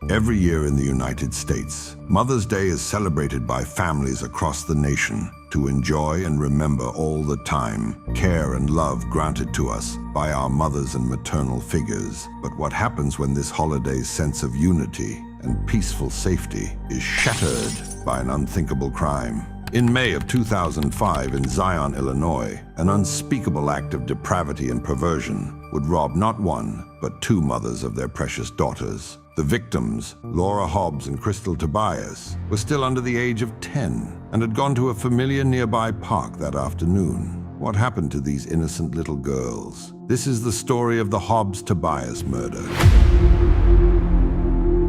Every year in the United States, Mother's Day is celebrated by families across the nation to enjoy and remember all the time, care and love granted to us by our mothers and maternal figures. But what happens when this holiday's sense of unity and peaceful safety is shattered by an unthinkable crime? In May of 2005 in Zion, Illinois, an unspeakable act of depravity and perversion would rob not one, but two mothers of their precious daughters. The victims, Laura Hobbs and Krystal Tobias, were still under the age of 10 and had gone to a familiar nearby park that afternoon. What happened to these innocent little girls? This is the story of the Hobbs-Tobias murder.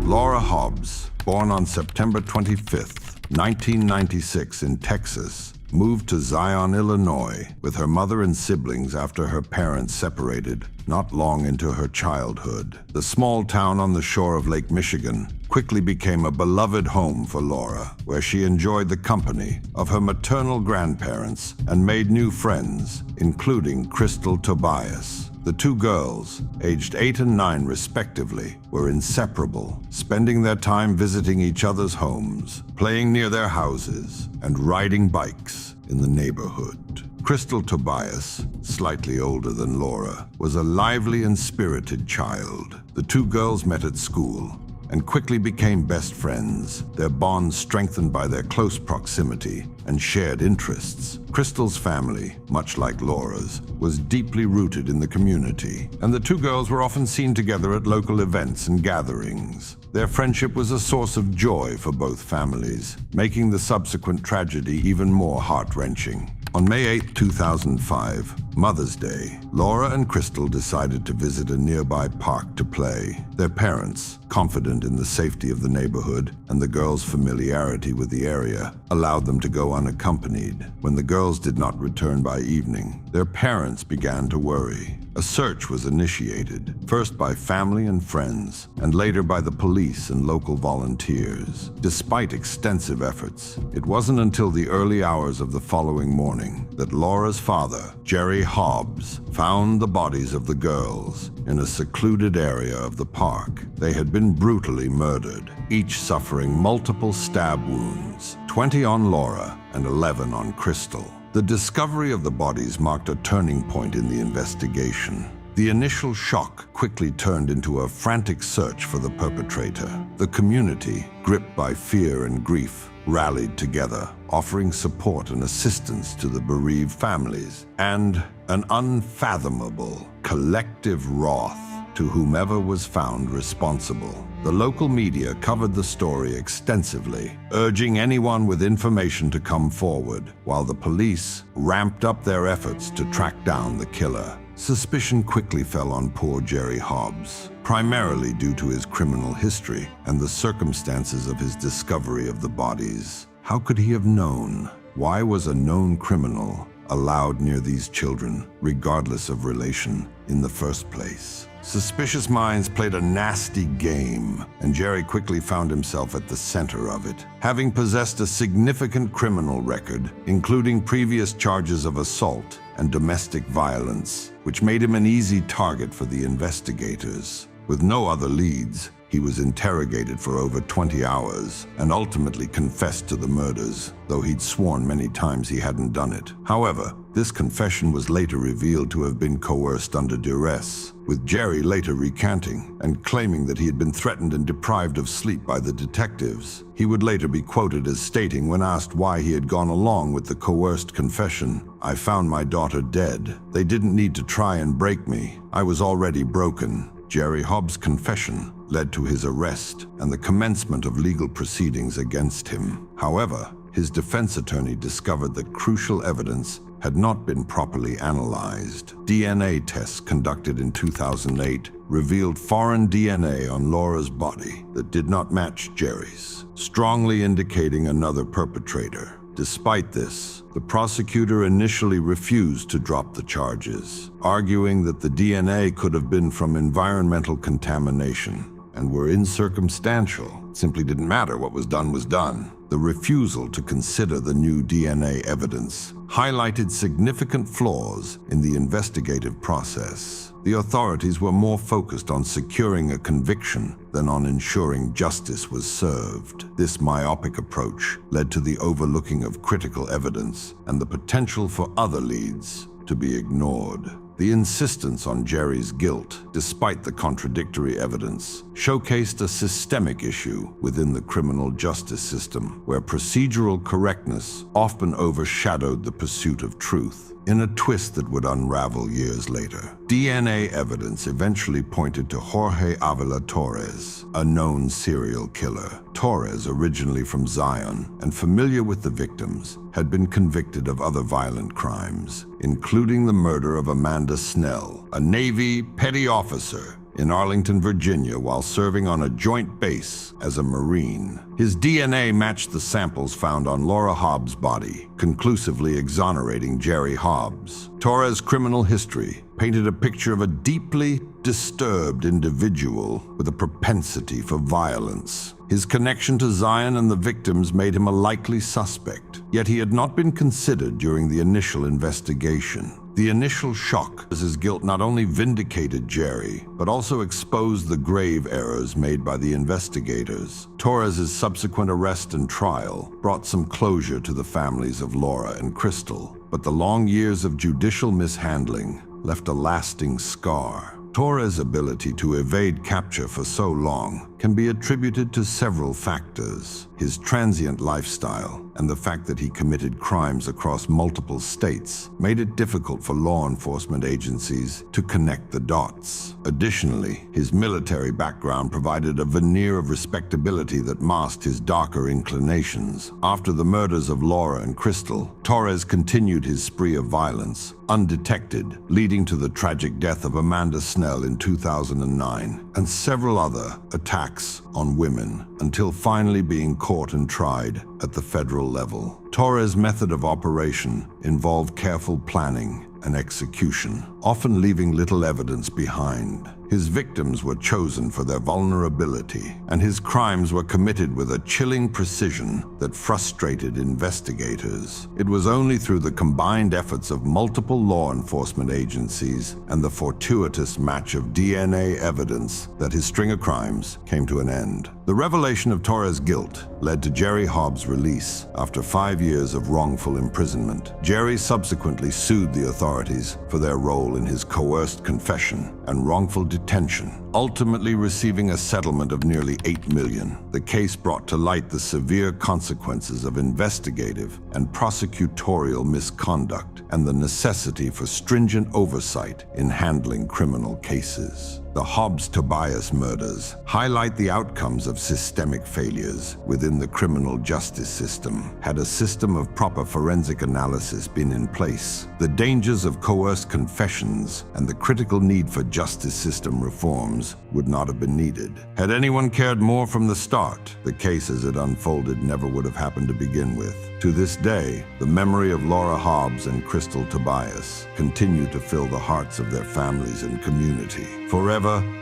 Laura Hobbs, born on September 25th, 1996 in Texas, moved to Zion, Illinois with her mother and siblings after her parents separated not long into her childhood. The small town on the shore of Lake Michigan quickly became a beloved home for Laura, where she enjoyed the company of her maternal grandparents and made new friends, including Krystal Tobias. The two girls, aged 8 and 9 respectively, were inseparable, spending their time visiting each other's homes, playing near their houses, and riding bikes in the neighborhood. Krystal Tobias, slightly older than Laura, was a lively and spirited child. The two girls met at school and quickly became best friends, their bonds strengthened by their close proximity and shared interests. Krystal's family, much like Laura's, was deeply rooted in the community, and the two girls were often seen together at local events and gatherings. Their friendship was a source of joy for both families, making the subsequent tragedy even more heart-wrenching. On May 8, 2005, Mother's Day, Laura and Krystal decided to visit a nearby park to play. Their parents, confident in the safety of the neighborhood and the girls' familiarity with the area, allowed them to go unaccompanied. When the girls did not return by evening, their parents began to worry. A search was initiated, first by family and friends, and later by the police and local volunteers. Despite extensive efforts, it wasn't until the early hours of the following morning that Laura's father, Jerry Hobbs, found the bodies of the girls in a secluded area of the park. They had been brutally murdered, each suffering multiple stab wounds, 20 on Laura and 11 on Krystal. The discovery of the bodies marked a turning point in the investigation. The initial shock quickly turned into a frantic search for the perpetrator. The community, gripped by fear and grief, rallied together, offering support and assistance to the bereaved families, and an unfathomable collective wrath to whomever was found responsible. The local media covered the story extensively, urging anyone with information to come forward, while the police ramped up their efforts to track down the killer. Suspicion quickly fell on poor Jerry Hobbs, primarily due to his criminal history and the circumstances of his discovery of the bodies. How could he have known? Why was a known criminal allowed near these children, regardless of relation, in the first place? Suspicious minds played a nasty game, and Jerry quickly found himself at the center of it. Having possessed a significant criminal record, including previous charges of assault and domestic violence, which made him an easy target for the investigators. With no other leads, he was interrogated for over 20 hours and ultimately confessed to the murders, though he'd sworn many times he hadn't done it. However, this confession was later revealed to have been coerced under duress, with Jerry later recanting and claiming that he had been threatened and deprived of sleep by the detectives. He would later be quoted as stating, when asked why he had gone along with the coerced confession, "I found my daughter dead. They didn't need to try and break me. I was already broken." Jerry Hobbs' confession led to his arrest and the commencement of legal proceedings against him. However, his defense attorney discovered that crucial evidence had not been properly analyzed. DNA tests conducted in 2008 revealed foreign DNA on Laura's body that did not match Jerry's, strongly indicating another perpetrator. Despite this, the prosecutor initially refused to drop the charges, arguing that the DNA could have been from environmental contamination. and were insubstantial. It simply didn't matter. What was done was done. The refusal to consider the new DNA evidence highlighted significant flaws in the investigative process. The authorities were more focused on securing a conviction than on ensuring justice was served. This myopic approach led to the overlooking of critical evidence and the potential for other leads to be ignored. The insistence on Jerry's guilt, despite the contradictory evidence, showcased a systemic issue within the criminal justice system, where procedural correctness often overshadowed the pursuit of truth. In a twist that would unravel years later, DNA evidence eventually pointed to Jorge Avila Torres, a known serial killer. Torres, originally from Zion and familiar with the victims, had been convicted of other violent crimes, including the murder of Amanda Snell, a Navy petty officer in Arlington, Virginia, while serving on a joint base as a Marine. His DNA matched the samples found on Laura Hobbs' body, conclusively exonerating Jerry Hobbs. Torres' criminal history painted a picture of a deeply disturbed individual with a propensity for violence. His connection to Zion and the victims made him a likely suspect, yet he had not been considered during the initial investigation. The initial shock as his guilt not only vindicated Jerry, but also exposed the grave errors made by the investigators. Torres' subsequent arrest and trial brought some closure to the families of Laura and Krystal, but the long years of judicial mishandling left a lasting scar. Torres' ability to evade capture for so long can be attributed to several factors. His transient lifestyle and the fact that he committed crimes across multiple states made it difficult for law enforcement agencies to connect the dots. Additionally, his military background provided a veneer of respectability that masked his darker inclinations. After the murders of Laura and Krystal, Torres continued his spree of violence, undetected, leading to the tragic death of Amanda Snell in 2009, and several other attacks on women, until finally being caught and tried at the federal level. Torres' method of operation involved careful planning and execution, often leaving little evidence behind. His victims were chosen for their vulnerability, and his crimes were committed with a chilling precision that frustrated investigators. It was only through the combined efforts of multiple law enforcement agencies and the fortuitous match of DNA evidence that his string of crimes came to an end. The revelation of Torres' guilt led to Jerry Hobbs' release after 5 years of wrongful imprisonment. Jerry subsequently sued the authorities for their role in his coerced confession and wrongful detention, ultimately receiving a settlement of nearly $8 million. The case brought to light the severe consequences of investigative and prosecutorial misconduct and the necessity for stringent oversight in handling criminal cases. The Hobbs-Tobias murders highlight the outcomes of systemic failures within the criminal justice system. Had a system of proper forensic analysis been in place, the dangers of coerced confessions and the critical need for justice system reforms would not have been needed. Had anyone cared more from the start, the case as it unfolded never would have happened to begin with. To this day, the memory of Laura Hobbs and Krystal Tobias continue to fill the hearts of their families and community, forever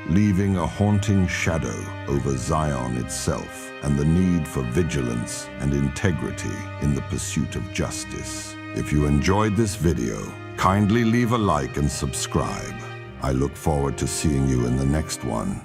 leaving a haunting shadow over Zion itself and the need for vigilance and integrity in the pursuit of justice. If you enjoyed this video, kindly leave a like and subscribe. I look forward to seeing you in the next one.